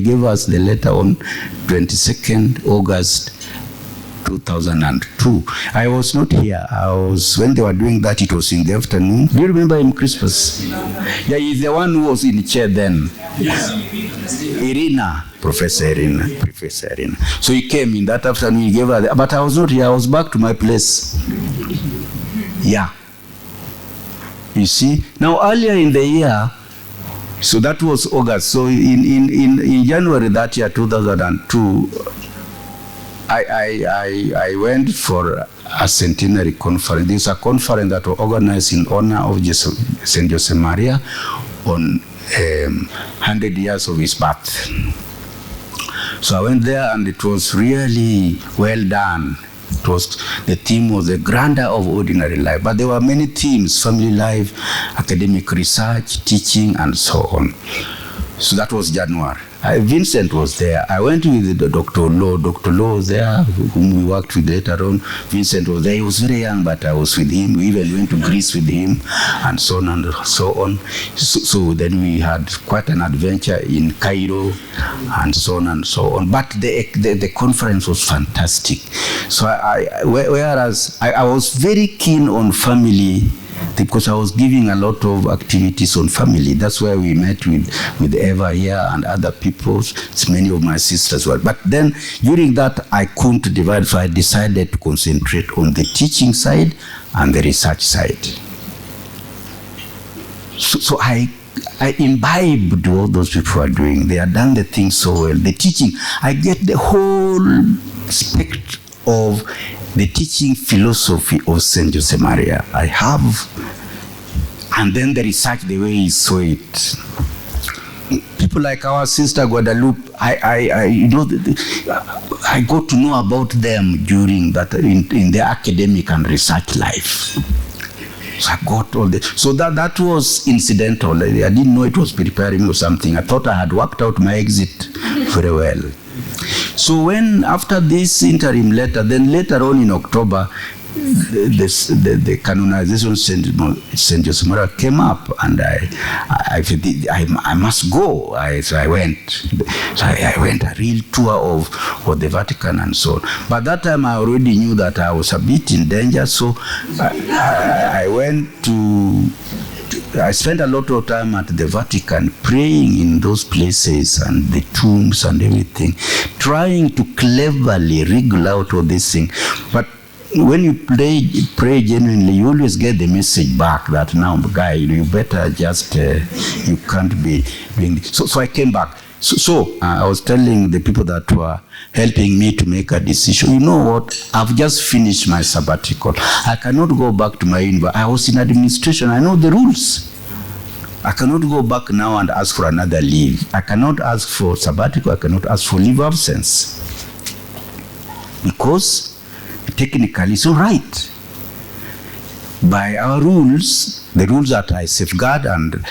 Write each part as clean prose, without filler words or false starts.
gave us the letter on 22nd August 2002. I was not here. When they were doing that, it was in the afternoon. Do you remember him, Crispus? Yeah, he's the one who was in the chair then. Yes. Professor Irina. So he came in that afternoon, he gave her, but I was not here. I was back to my place. Yeah. You see? Now, earlier in the year, so that was August. So in January that year, 2002, I went for a centenary conference. This is a conference that was organized in honor of St. Joseph Maria on 100 years of his birth. So I went there, and it was really well done. The theme was the grandeur of ordinary life. But there were many themes: family life, academic research, teaching, and so on. So that was January. Vincent was there. I went with Dr. Law. Dr. Law was there, whom we worked with later on. Vincent was there. He was very young, but I was with him. We even went to Greece with him, and so on and so on. So then we had quite an adventure in Cairo, and so on and so on. But the conference was fantastic. So whereas I was very keen on family, because I was giving a lot of activities on family. That's why we met with Eva here and other people. Many of my sisters were. But then during that, I couldn't divide, so I decided to concentrate on the teaching side and the research side. So I imbibed what those people are doing. They had done the things so well. The teaching, I get the whole spectrum of the teaching philosophy of St. Joseph Maria. I have, and then the research, the way he saw it. People like our sister Guadalupe, I got to know about them during that in their academic and research life. So I got all the, so that was incidental. I didn't know it was preparing or something. I thought I had worked out my exit very well. So when, after this interim letter, then later on in October, the canonization of St. Joseph Maria came up, and I must go. So I went. So I went a real tour of the Vatican and so on. But that time I already knew that I was a bit in danger, so I went to. I spent a lot of time at the Vatican praying in those places and the tombs and everything, trying to cleverly wriggle out of this thing. But when you pray genuinely, you always get the message back that now, guy, you better just, you can't be doing this. So I came back. So I was telling the people that were helping me to make a decision, you know what, I've just finished my sabbatical. I cannot go back to my university. I was in administration. I know the rules. I cannot go back now and ask for another leave. I cannot ask for sabbatical. I cannot ask for leave of absence. Because technically it's all right. By our rules, the rules that I safeguard, and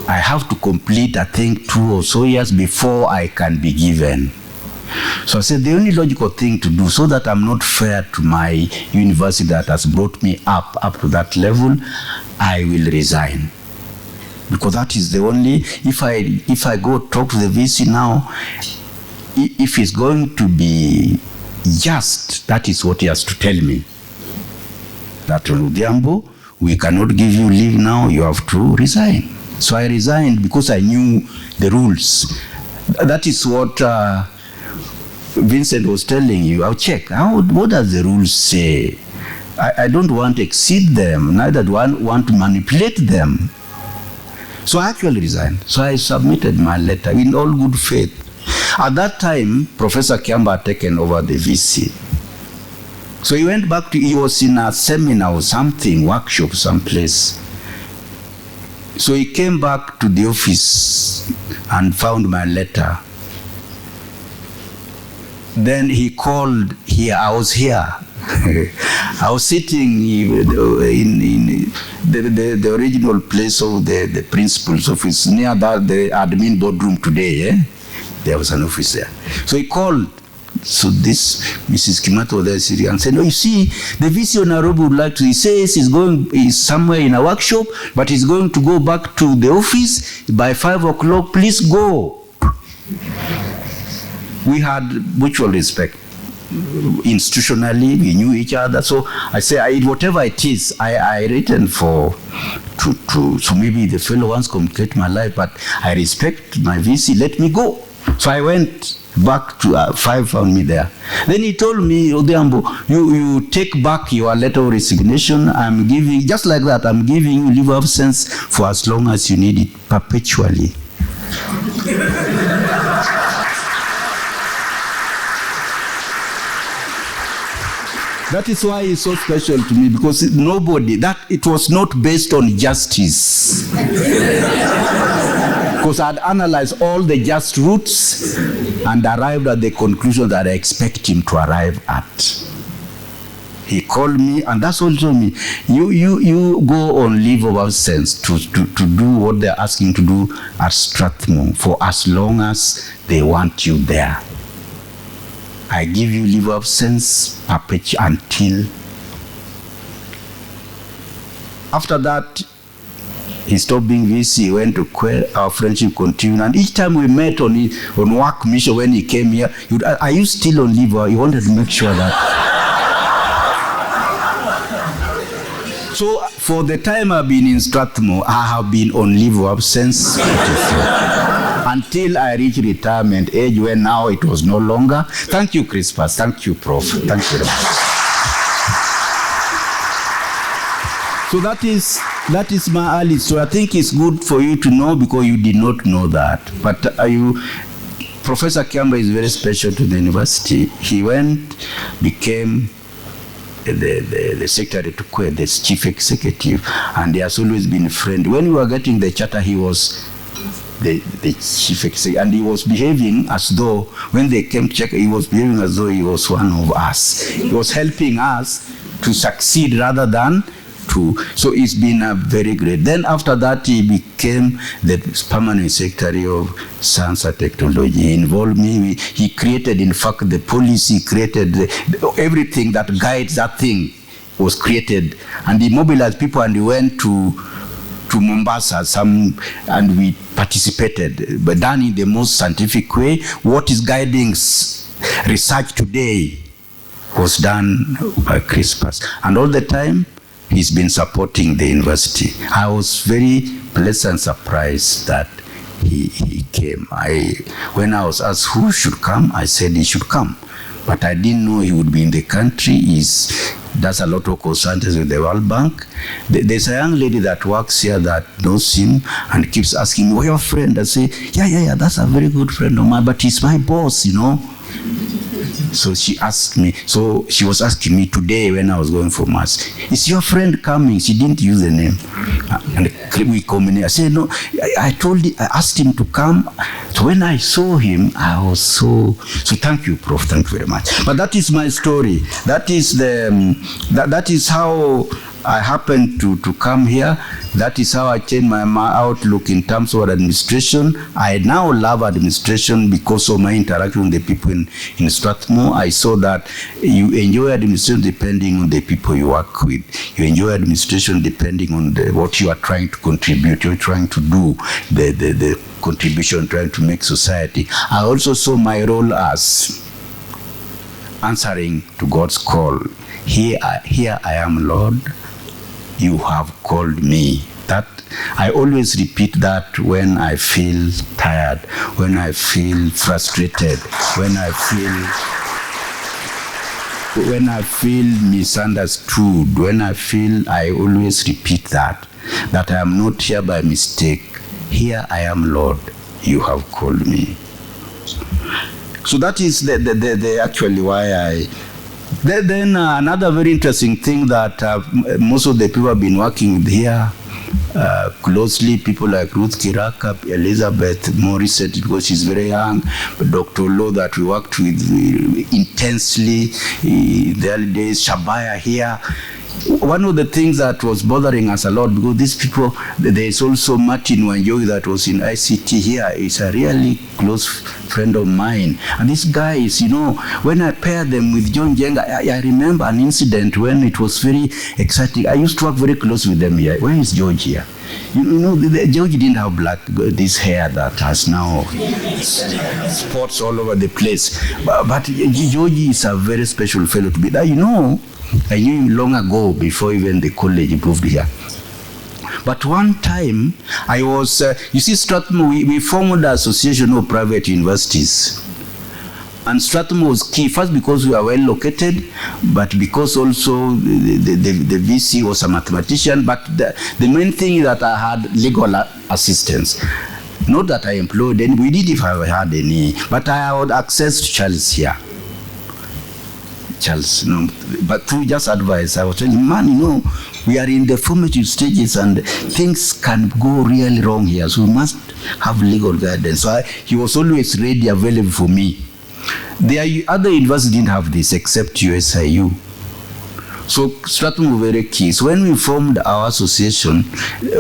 I have to complete, I think, 2 or so years before I can be given. So I said the only logical thing to do, so that I'm not fair to my university that has brought me up to that level, I will resign. Because that is the only, if I go talk to the VC now, if it's going to be just, that is what he has to tell me. That Odhiambo, we cannot give you leave now, you have to resign. So I resigned because I knew the rules. That is what Vincent was telling you. I'll check. What does the rules say? I don't want to exceed them, neither do I want to manipulate them. So I actually resigned. So I submitted my letter in all good faith. At that time, Professor Kiamba had taken over the VC. So he went back he was in a seminar or something, workshop someplace. So he came back to the office and found my letter. Then he called here. I was here. I was sitting in the original place of the principal's office, near the admin boardroom today. There was an office there. So he called. So this Mrs. Kimato was there sitting and said, no, you see, the VC of Nairobi would like to, he says he's somewhere in a workshop, but he's going to go back to the office by 5 o'clock. Please go. we had mutual respect. Institutionally, we knew each other. So I say, whatever it is, I written for so maybe the fellow wants to complicate my life, but I respect my VC, let me go. So I went back to 5 found me there. Then he told me, Odhiambo, you take back your letter of resignation. I'm giving, just like that, I'm giving you leave of absence for as long as you need it, perpetually. That is why it's so special to me, because it was not based on justice. Because I'd analyzed all the just routes and arrived at the conclusion that I expect him to arrive at. He called me, and that's what he told me. You go on leave of absence to do what they're asking to do at Strathmore for as long as they want you there. I give you leave of absence until. After that, he stopped being VC, he went to Quell, our friendship continued, and each time we met on work mission when he came here, are you still on leave? He wanted to make sure that. So for the time I've been in Strathmore, I have been on leave of absence until I reached retirement age, when now it was no longer. Thank you, Crispus. Thank you, Prof. Thank you very much. So that is my early story. I think it's good for you to know, because you did not know that. But Professor Kiamba is very special to the university. He became the secretary to Quell, the chief executive, and he has always been a friend. When we were getting the charter, he was the chief executive, and he was behaving as though, when they came to check, he was behaving as though he was one of us. He was helping us to succeed rather than so it's been a very great. Then after that, he became the permanent secretary of science and technology. He involved me. He created, in fact, the policy, created everything that guides that thing was created. And he mobilized people, and he went to Mombasa, and we participated, but done in the most scientific way. What is guiding research today was done by Crispus. And all the time, he's been supporting the university. I was very pleased and surprised that he came. When I was asked who should come, I said he should come. But I didn't know he would be in the country. He does a lot of consultancy with the World Bank. There's a young lady that works here that knows him and keeps asking me, "Oh, your friend?" I say, yeah, that's a very good friend of mine, but he's my boss, you know. So she asked me, so she was asking me today when I was going for mass, "Is your friend coming?" She didn't use the name. And we communicated. I said, "No, I asked him to come." So when I saw him, I was so thank you, Prof. Thank you very much. But that is my story. That is how I happened to come here. That is how I changed my outlook in terms of administration. I now love administration because of my interaction with the people in Strathmore. I saw that you enjoy administration depending on the people you work with. You enjoy administration depending on what you are trying to contribute. You're trying to do the contribution, trying to make society. I also saw my role as answering to God's call. Here I am, Lord. You have called me. That I always repeat that when I feel tired, when I feel frustrated, when I feel misunderstood, I always repeat that I am not here by mistake. Here I am, Lord. You have called me. So that is the actually why I. Then another very interesting thing that most of the people have been working with here closely, people like Ruth Kiraka, Elizabeth, more recently because she's very young, but Dr. Lo that we worked with intensely in the early days, Shabaya here. One of the things that was bothering us a lot, because these people, there is also Martin Wanjogi that was in ICT here, is a really close friend of mine. And these guys, you know, when I paired them with John Jenga, I remember an incident when it was very exciting. I used to work very close with them here. Where is George here? George didn't have this hair that has now spots all over the place. But George is a very special fellow to be there. I knew him long ago before even the college moved here. But one time, I was, you see, Strathmore, we formed the Association of Private Universities. And Strathmore was key, first because we are well located, but because also the VC was a mathematician. But the main thing is that I had legal assistance. Not that I employed any, we did if I had any, but I had access to Charles here. Charles, but through just advice, I was telling him, man, we are in the formative stages and things can go really wrong here, so we must have legal guidance. So he was always ready, available for me. The other universities didn't have this except USIU. So Strathmore was very key. So when we formed our association,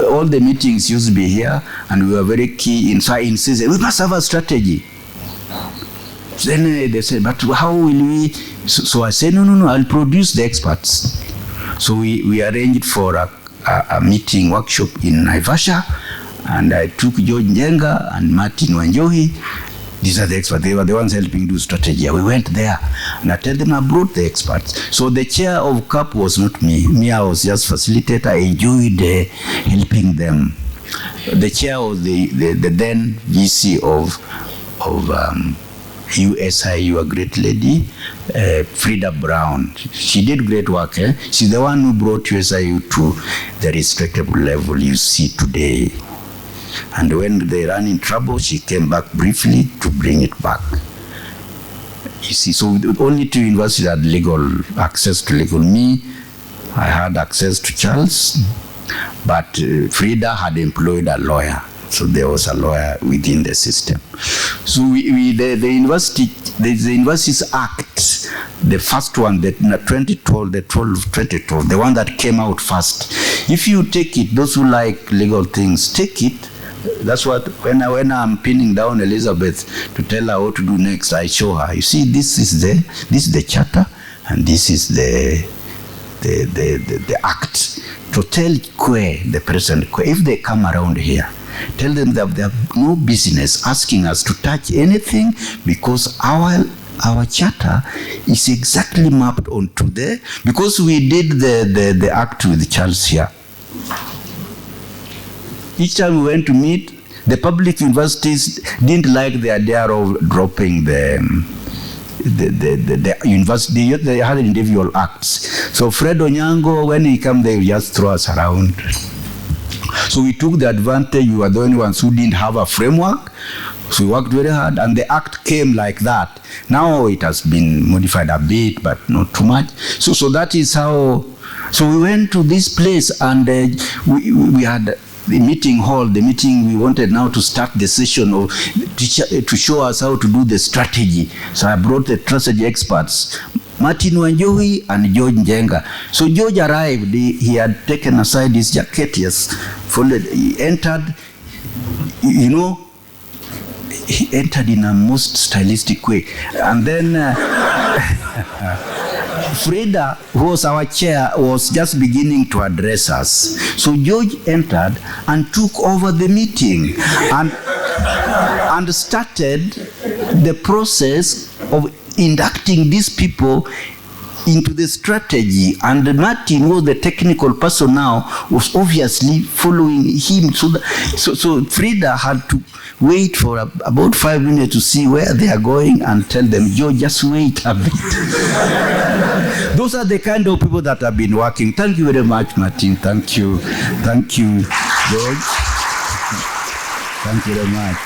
all the meetings used to be here, and we were very key in saying, we must have a strategy. So then they said, but how will we? So I said, no, I'll produce the experts. So we arranged for a meeting workshop in Naivasha, and I took George Njenga and Martin Wanjohi. These are the experts. They were the ones helping do strategy. We went there, and I told them I brought the experts. So the chair of CAP was not me. I was just facilitator. I enjoyed helping them. The chair was the then VC of USIU, a great lady, Frida Brown. She did great work. She's the one who brought USIU to the respectable level you see today. And when they ran in trouble, she came back briefly to bring it back. You see, so only two universities had access to legal. Me, I had access to Charles, but Frida had employed a lawyer. So there was a lawyer within the system. So the Universities Act, the first one, the 2012, the one that came out first. If you take it, those who like legal things, take it. That's what, when I'm pinning down Elizabeth to tell her what to do next, I show her. You see, this is the charter, and this is the act. To tell Kwe, the President Kwe, if they come around here, tell them that they have no business asking us to touch anything, because our charter is exactly mapped onto there, because we did the act with Charles here. Each time we went to meet, the public universities didn't like the idea of dropping the university. They had individual acts. So Fred Onyango, when he came, they just throw us around. So we took the advantage. We were the only ones who didn't have a framework. So we worked very hard, and the act came like that. Now it has been modified a bit, but not too much. So that is how. So we went to this place, and we had the meeting hall, we wanted now to start the session of to show us how to do the strategy. So I brought the strategy experts, Martin Wanjohi and George Njenga. So George arrived, he had taken aside his jacket, folded, he entered, he entered in a most stylistic way. And then Frida, who was our chair, was just beginning to address us. So George entered and took over the meeting and started the process of inducting these people into the strategy. And Martin, who was the technical person now, was obviously following him. So Frida had to wait for about 5 minutes to see where they are going and tell them, George, just wait a bit. Those are the kind of people that have been working. Thank you very much, Martin. Thank you. Thank you, George. Thank you very much.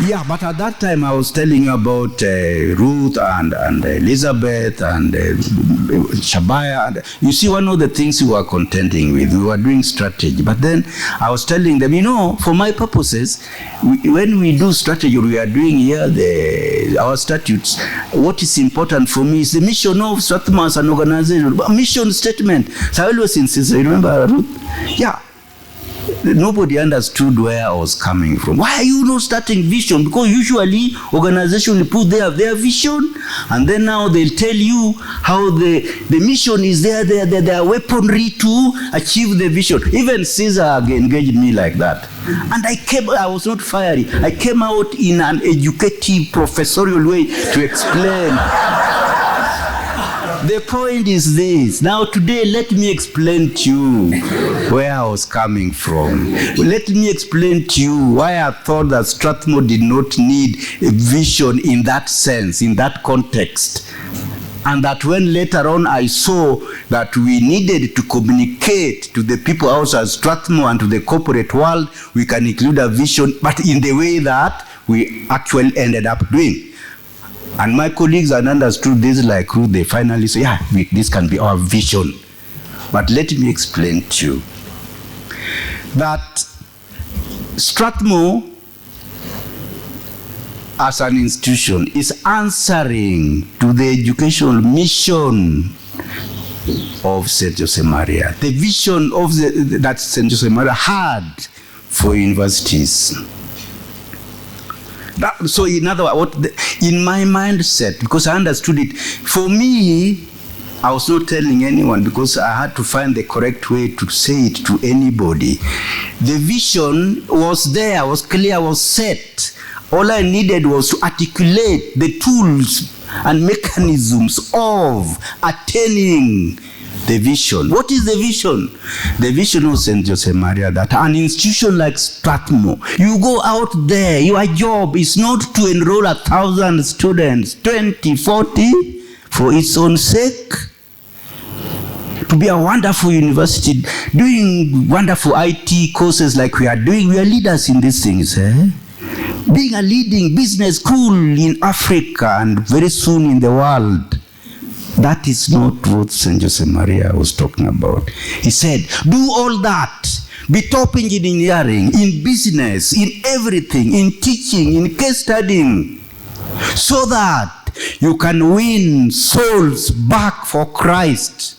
Yeah, but at that time I was telling you about Ruth and Elizabeth and Shabaya. And you see, one of the things we were contending with, we were doing strategy. But then I was telling them, for my purposes, when we do strategy, we are doing here our statutes. What is important for me is the mission of Strathmore as an organization, mission statement. So I always insist, remember Ruth? Yeah. nobody understood where I was coming from. Why are you not starting vision? Because usually organizations will put their vision, and then now they'll tell you how the mission is their weaponry to achieve the vision. Even Caesar engaged me like that. And I was not fiery. I came out in an educative, professorial way to explain. The point is this. Now today, let me explain to you where I was coming from. Let me explain to you why I thought that Strathmore did not need a vision in that sense, in that context. And that when later on I saw that we needed to communicate to the people outside Strathmore and to the corporate world, we can include a vision, but in the way that we actually ended up doing. And my colleagues had understood this like Ruth. They finally say, yeah, this can be our vision. But let me explain to you that Strathmore as an institution is answering to the educational mission of St. Josemaria, the vision of that St. Josemaria had for universities. So in other words, in my mindset, because I understood it, for me, I was not telling anyone because I had to find the correct way to say it to anybody. The vision was there, was clear, was set. All I needed was to articulate the tools and mechanisms of attaining the vision. What is the vision? The vision of St. Josemaria, that an institution like Strathmore, you go out there, your job is not to enroll 1,000 students, 20, 40, for its own sake. To be a wonderful university, doing wonderful IT courses like we are doing. We are leaders in these things. Being a leading business school in Africa and very soon in the world. That is not what St. Josemaria was talking about. He said, do all that. Be top engineering, in business, in everything, in teaching, in case studying, so that you can win souls back for Christ.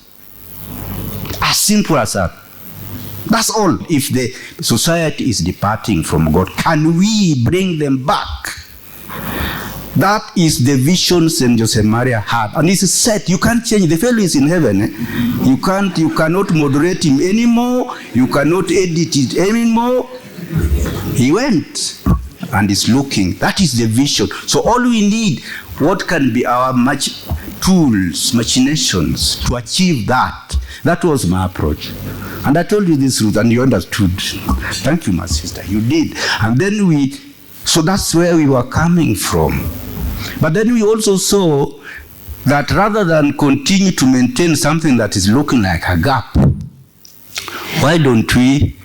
As simple as that. That's all. If the society is departing from God, can we bring them back? That is the vision St. Josemaria had. And it's set. You can't change. The fellow is in heaven. You cannot moderate him anymore. You cannot edit it anymore. He went and is looking. That is the vision. So all we need, what can be our tools, machinations to achieve that? That was my approach. And I told you this, Ruth, and you understood. Thank you, my sister. You did. And then so that's where we were coming from. But then we also saw that rather than continue to maintain something that is looking like a gap, why don't we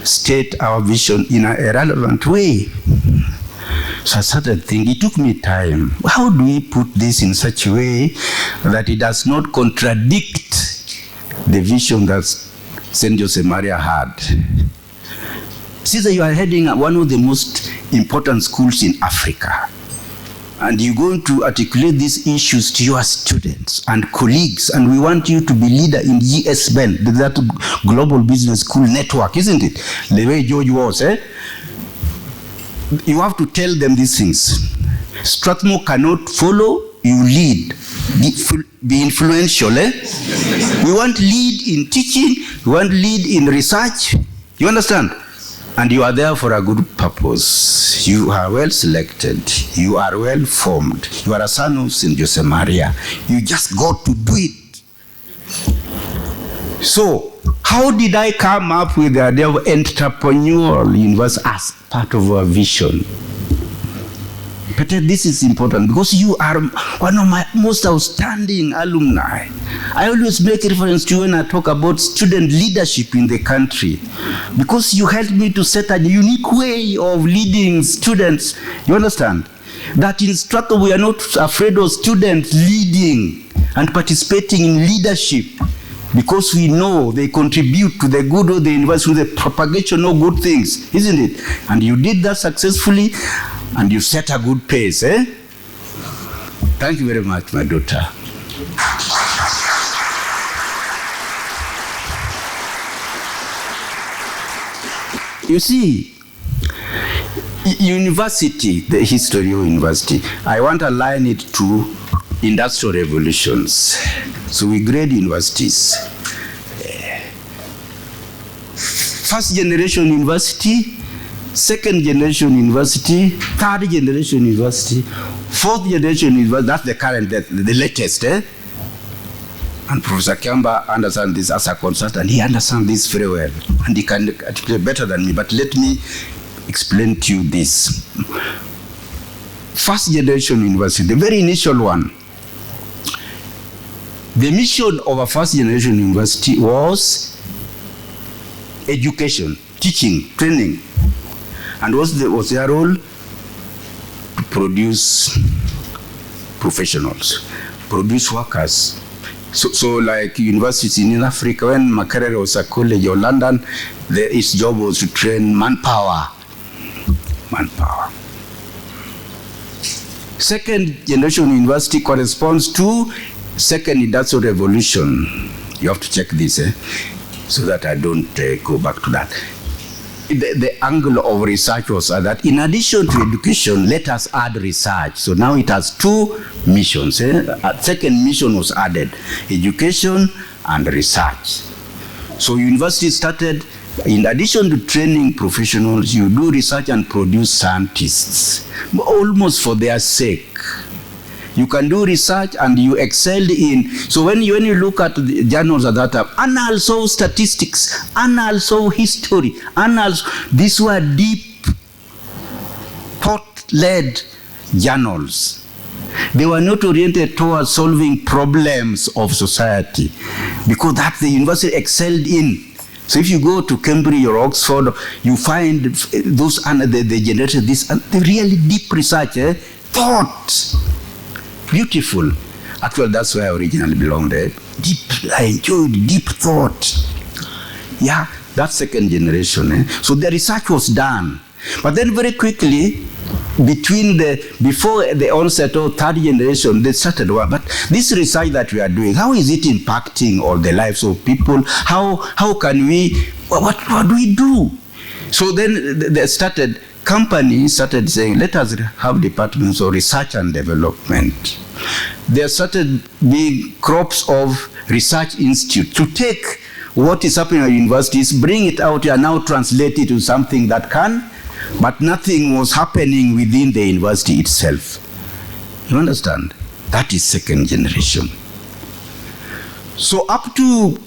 state our vision in a relevant way? So I started thinking, it took me time. How do we put this in such a way that it does not contradict the vision that St. Josemaria had? Caesar, you are heading one of the most important schools in Africa. And you're going to articulate these issues to your students and colleagues. And we want you to be leader in GSBN, that Global Business School Network, isn't it? The way George was, You have to tell them these things. Strathmore cannot follow, you lead. Be influential, We want lead in teaching, we want lead in research. You understand? And you are there for a good purpose. You are well selected. You are well formed. You are a son of St. Josemaria. You just got to do it. So, how did I come up with the idea of entrepreneurial university as part of our vision? But this is important because you are one of my most outstanding alumni. I always make reference to you when I talk about student leadership in the country, because you helped me to set a unique way of leading students. You understand? That in Strathmore we are not afraid of students leading and participating in leadership, because we know they contribute to the good of the university, to the propagation of good things, isn't it? And you did that successfully, and you set a good pace, Thank you very much, my daughter. You see, university, the history of university, I want to align it to industrial revolutions. So we grade universities. First generation university, second generation university, third generation university, fourth generation university, that's the current, the latest. And Professor Kiamba understands this as a consultant. He understands this very well. And he can articulate better than me. But let me explain to you this. First generation university, the very initial one. The mission of a first generation university was education, teaching, training. And was their role? To produce professionals, produce workers. So like universities in Africa, when Makerere was a college or London, its job was to train manpower. Second generation university corresponds to second industrial revolution. You have to check this, so that I don't go back to that. The angle of research was that in addition to education, let us add research. So now it has two missions. A second mission was added, education and research. So university started, in addition to training professionals, you do research and produce scientists, almost for their sake. You can do research and you excelled in. So when you look at the journals at that time, annals of statistics, annals of history, annals, these were deep, thought-led journals. They were not oriented towards solving problems of society, because that the university excelled in. So if you go to Cambridge or Oxford, you find those, they generated this, the really deep research, thought. Beautiful. Actually, that's where I originally belonged. Deep, I enjoyed deep thought. Yeah, that's second generation. So the research was done. But then very quickly, before the onset of third generation, they started, but this research that we are doing, how is it impacting all the lives of people? How can we, what do we do? So then companies started saying, let us have departments of research and development. There started being crops of research institutes to take what is happening at universities, bring it out and now translate it to something that can, but nothing was happening within the university itself. You understand? That is second generation. So up to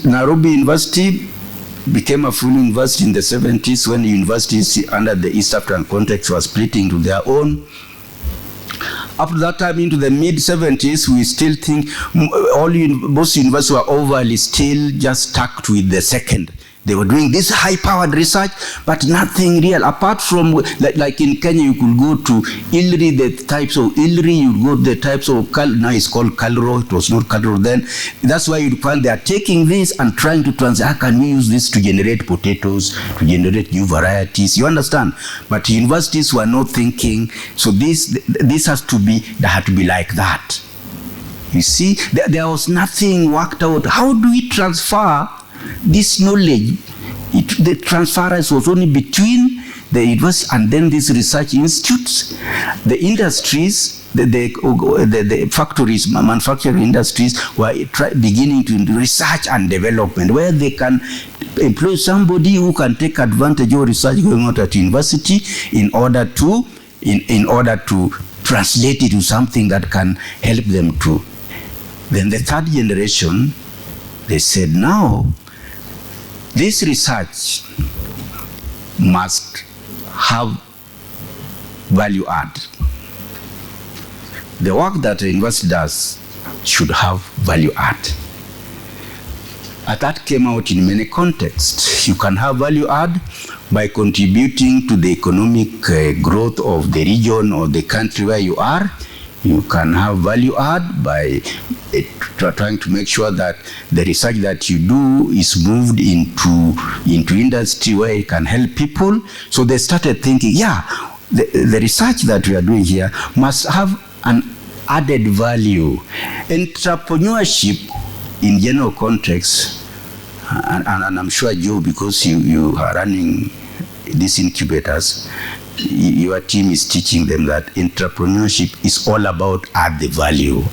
Nairobi University became a full university in the 70s, when the universities under the East African context were splitting to their own. Up to that time, into the mid-70s, we still think most universities were overly still just stuck with the second. They were doing this high-powered research, but nothing real. Apart from, like in Kenya, you could go to ILRI, the types of ILRI, you go to the types of, now it's called Calro, it was not Calro then. That's why you find they are taking this and trying to translate, how can we use this to generate potatoes, to generate new varieties, you understand? But universities were not thinking, so this has to be, that had to be like that. You see, there was nothing worked out. How do we transfer this knowledge? The transference was only between the university and then these research institutes. The industries, the factories, manufacturing industries were beginning to do research and development, where they can employ somebody who can take advantage of research going on at university in order to translate it to something that can help them to. Then the third generation, they said, now this research must have value add. The work that the university does should have value add. And that came out in many contexts. You can have value add by contributing to the economic growth of the region or the country where you are. You can have value add by trying to make sure that the research that you do is moved into industry where it can help people. So they started thinking, yeah, the research that we are doing here must have an added value. Entrepreneurship in general context and I'm sure, Joe, because you are running these incubators, your team is teaching them that entrepreneurship is all about add value.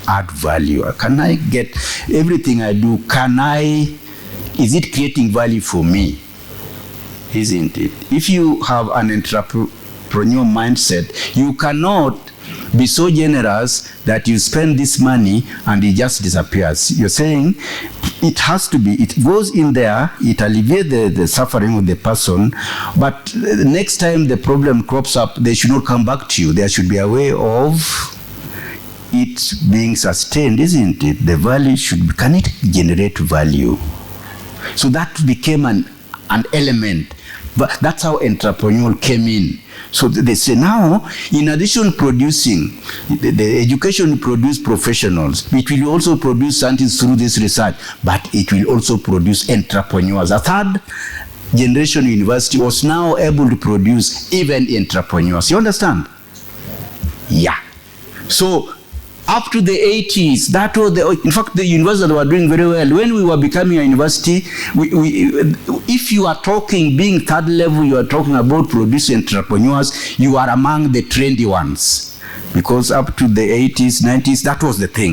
Can I get everything I do? Is it creating value for me? Isn't it? If you have an entrepreneurial mindset, you cannot be so generous that you spend this money and it just disappears. You're saying it has to be, it goes in there, it alleviates the suffering of the person, but the next time the problem crops up, they should not come back to you. There should be a way of it being sustained, isn't it? The value can it generate value? So that became an element. But that's how entrepreneurial came in. So they say now, in addition to producing, the education will produce professionals. It will also produce scientists through this research, but it will also produce entrepreneurs. A third generation university was now able to produce even entrepreneurs. You understand? Yeah. So up to the 80s, that was in fact, the universities were doing very well. When we were becoming a university, if you are talking, being third level, you are talking about producing entrepreneurs, you are among the trendy ones. Because up to the 80s, 90s, that was the thing.